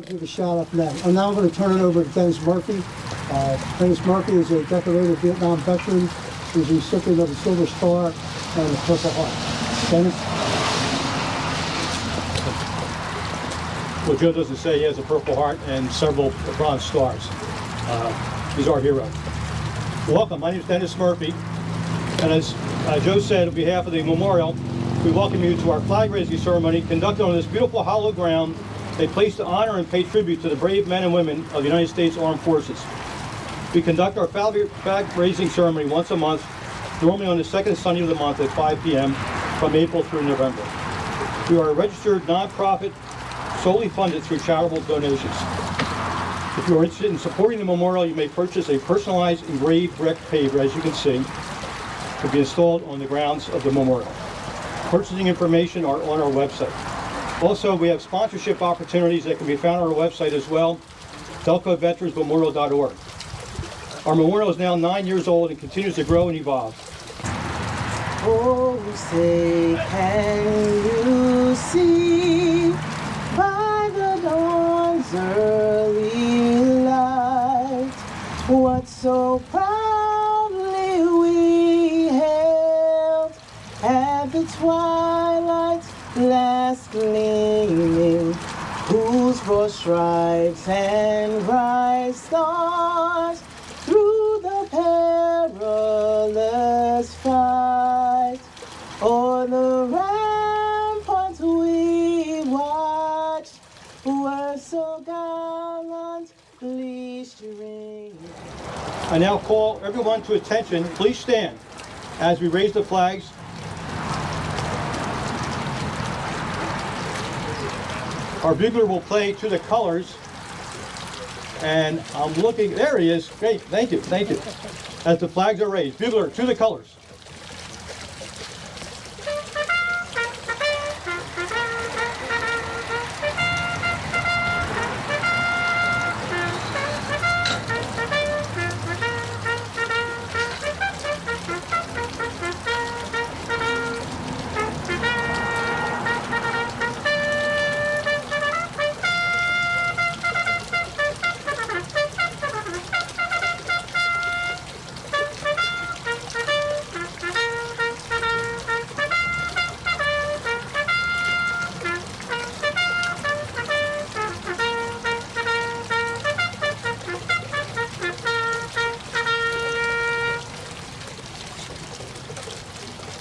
Give a shout out for that. And now I'm going to turn it over to Dennis Murphy. Dennis Murphy is a decorated Vietnam veteran. He's the recipient of the Silver Star and the Purple Heart. Dennis? Well, Joe doesn't say he has a Purple Heart and several Bronze Stars. He's our hero. Welcome, my name is Dennis Murphy. And as Joe said, on behalf of the memorial, we welcome you to our flag raising ceremony conducted on this beautiful hollow ground, a place to honor and pay tribute to the brave men and women of the United States Armed Forces. We conduct our flag raising ceremony once a month, normally on the second Sunday of the month at 5 p.m. from April through November. We are a registered nonprofit, solely funded through charitable donations. If you are interested in supporting the memorial, you may purchase a personalized engraved brick paver, as you can see, to be installed on the grounds of the memorial. Purchasing information are on our website. Also, we have sponsorship opportunities that can be found on our website as well, delcoveteransmemorial.org. Our memorial is now 9 years old and continues to grow and evolve. Oh, say, can you see by the dawn's early light what so proudly we hailed at the twilight's last gleaming, whose broad stripes and bright stars through the perilous fight o'er the ramparts we watched were so gallantly streamed. I now call everyone to attention. Please stand as we raise the flags. Our bugler will play To the Colors. And I'm looking, there he is. Great, thank you, thank you. As the flags are raised, bugler, To the Colors.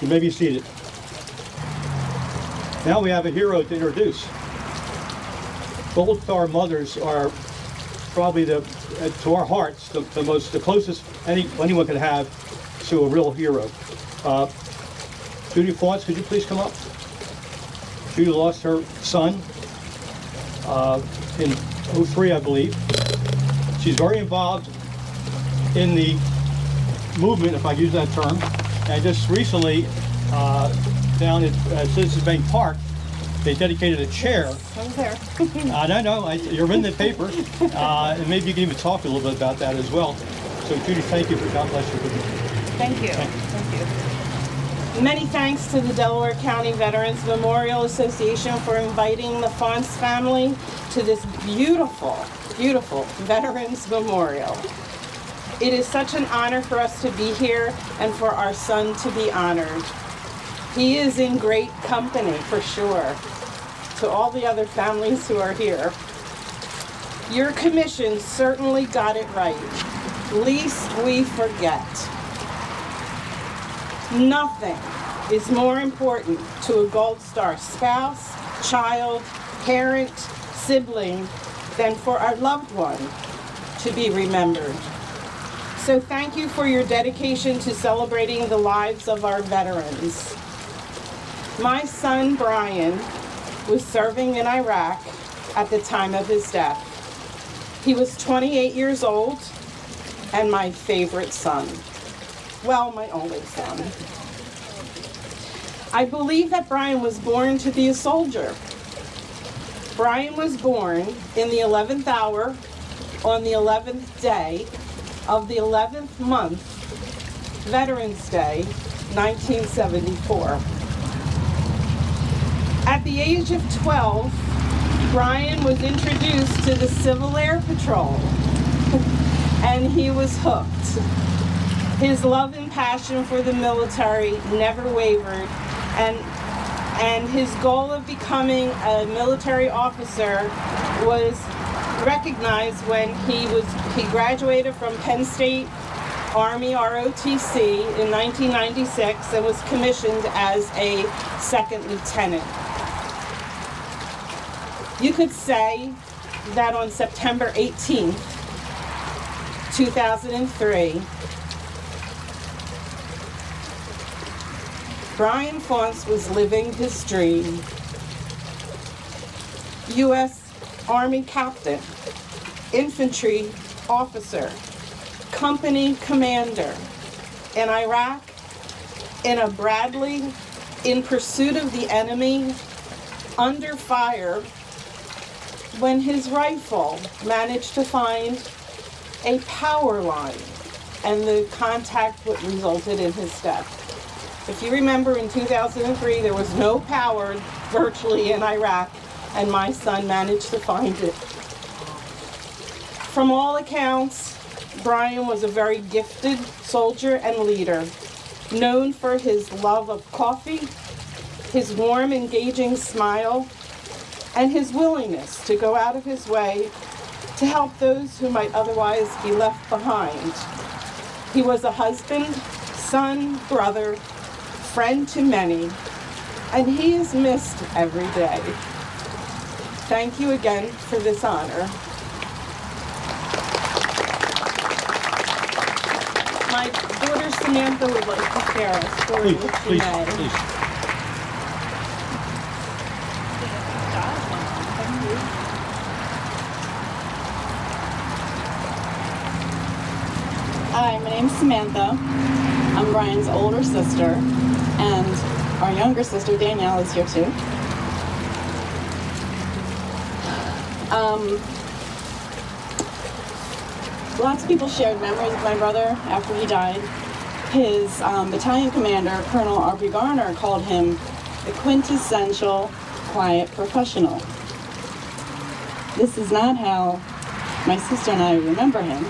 You may be seated. Now we have a hero to introduce. Gold Star mothers are probably to our hearts the closest anyone could have to a real hero. Judy Faunce, could you please come up? Judy lost her son in '03, I believe. She's very involved in the movement, if I use that term. And just recently, down at Citizens Bank Park, they dedicated a chair. I'm there. No, you're in the paper, and maybe you can even talk a little bit about that as well. So, Judy, thank you for God bless you. Thank you. Thank you. Many thanks to the Delaware County Veterans Memorial Association for inviting the Faunce family to this beautiful, beautiful Veterans Memorial. It is such an honor for us to be here and for our son to be honored. He is in great company, for sure, to all the other families who are here. Your commission certainly got it right. Least we forget. Nothing is more important to a Gold Star spouse, child, parent, sibling than for our loved one to be remembered. So thank you for your dedication to celebrating the lives of our veterans. My son, Brian, was serving in Iraq at the time of his death. He was 28 years old and my favorite son. Well, my only son. I believe that Brian was born to be a soldier. Brian was born in the 11th hour on the 11th day of the 11th month, Veterans Day, 1974. At the age of 12, Brian was introduced to the Civil Air Patrol, and he was hooked. His love and passion for the military never wavered, and his goal of becoming a military officer was recognized when he graduated from Penn State Army ROTC in 1996 and was commissioned as a second lieutenant. You could say that on September 18th, 2003, Brian Faunce was living his dream. U.S. Army captain, infantry officer, company commander in Iraq, in a Bradley, in pursuit of the enemy, under fire, when his rifle managed to find a power line, and the contact resulted in his death. If you remember, in 2003, there was no power virtually in Iraq, and my son managed to find it. From all accounts, Brian was a very gifted soldier and leader, known for his love of coffee, his warm, engaging smile, and his willingness to go out of his way to help those who might otherwise be left behind. He was a husband, son, brother, friend to many, and he is missed every day. Thank you again for this honor. My daughter Samantha would like to share a story if she may. Please. Hi, my name's Samantha. I'm Brian's older sister, and our younger sister DeAngelis is here too. Lots of people shared memories of my brother after he died. His battalion commander, Colonel R.B. Garner, called him the quintessential quiet professional. This is not how my sister and I remember him.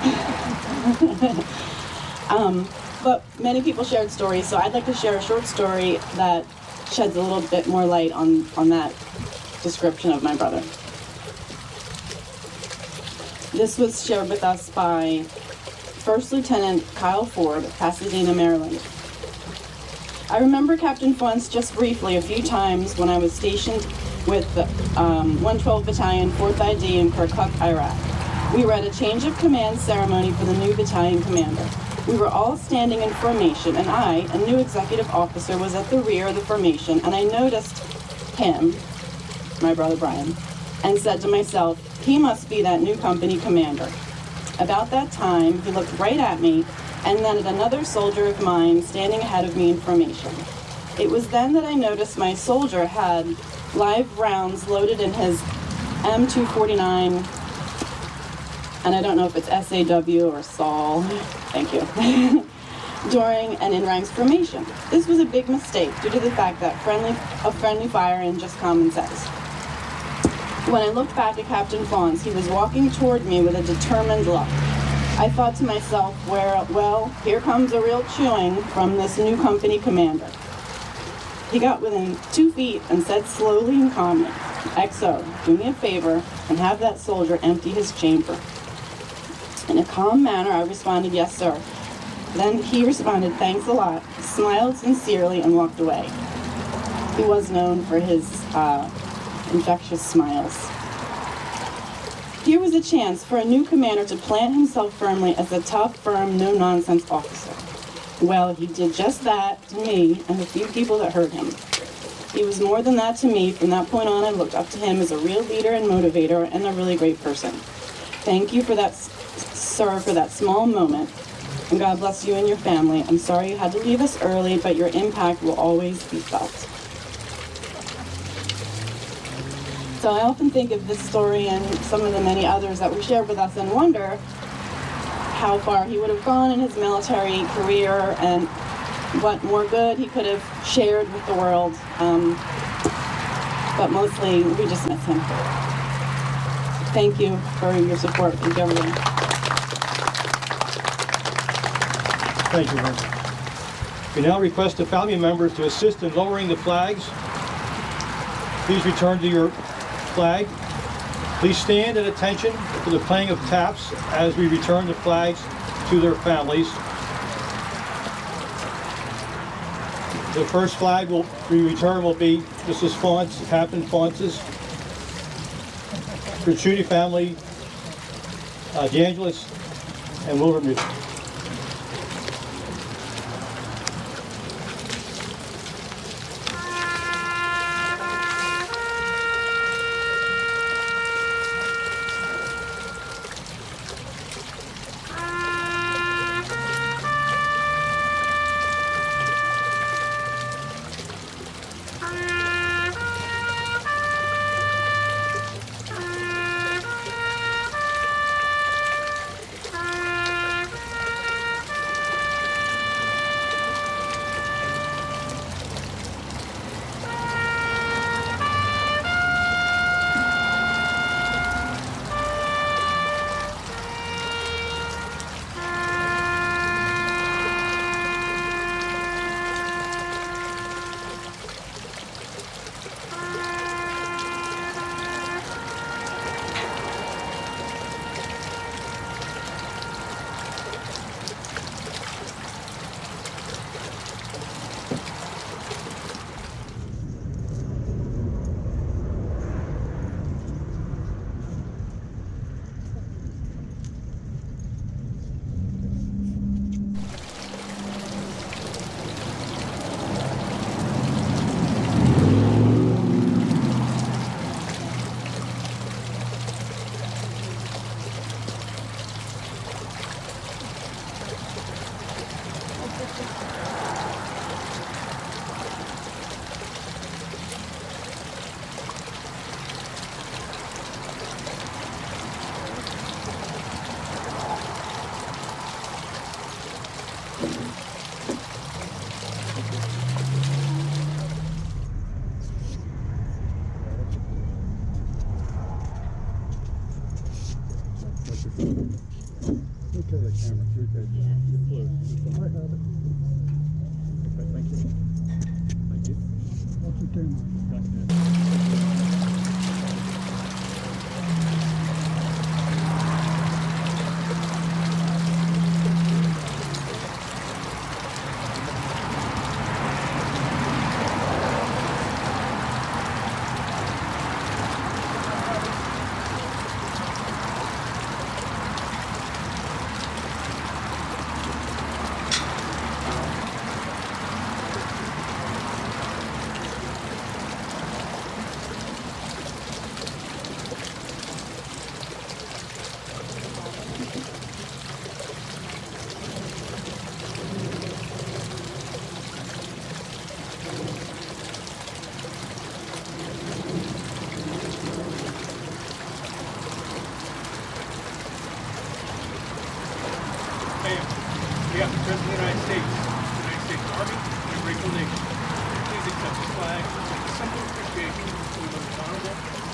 But many people shared stories, so I'd like to share a short story that sheds a little bit more light on that description of my brother. This was shared with us by First Lieutenant Kyle Ford of Pasadena, Maryland. I remember Captain Faunce just briefly a few times when I was stationed with the 112 Battalion, 4th ID in Kirkuk, Iraq. We were at a change of command ceremony for the new battalion commander. We were all standing in formation, and I, a new executive officer, was at the rear of the formation, and I noticed him, my brother Brian, and said to myself, he must be that new company commander. About that time, he looked right at me, and then at another soldier of mine standing ahead of me in formation. It was then that I noticed my soldier had live rounds loaded in his M249, and I don't know if it's SAW or SAL, thank you, during an in-ranks formation. This was a big mistake due to the fact that friendly fire and just common sense. When I looked back at Captain Faunce, he was walking toward me with a determined look. I thought to myself, well, here comes a real chewing from this new company commander. He got within 2 feet and said slowly and calmly, XO, do me a favor and have that soldier empty his chamber. In a calm manner, I responded, yes, sir. Then he responded, thanks a lot, smiled sincerely, and walked away. He was known for his infectious smiles. Here was a chance for a new commander to plant himself firmly as a tough, firm, no-nonsense officer. Well, he did just that to me and the few people that heard him. He was more than that to me. From that point on, I looked up to him as a real leader and motivator and a really great person. Thank you for that, sir, for that small moment. And God bless you and your family. I'm sorry you had to leave us early, but your impact will always be felt. So I often think of this story and some of the many others that were shared with us and wonder how far he would have gone in his military career and what more good he could have shared with the world. But mostly, we just miss him. Thank you for your support and government. Thank you very much. We now request the family members to assist in lowering the flags. Please return to your flag. Please stand at attention for the playing of taps as we return the flags to their families. The first flag we return will be Mrs. Faunce, Captain Faunce's, Ricciuti family, DeAngelis, and Wildermuth. We have the President of the United States Army, and a grateful nation. Please accept this flag as a symbol of appreciation to the most honorable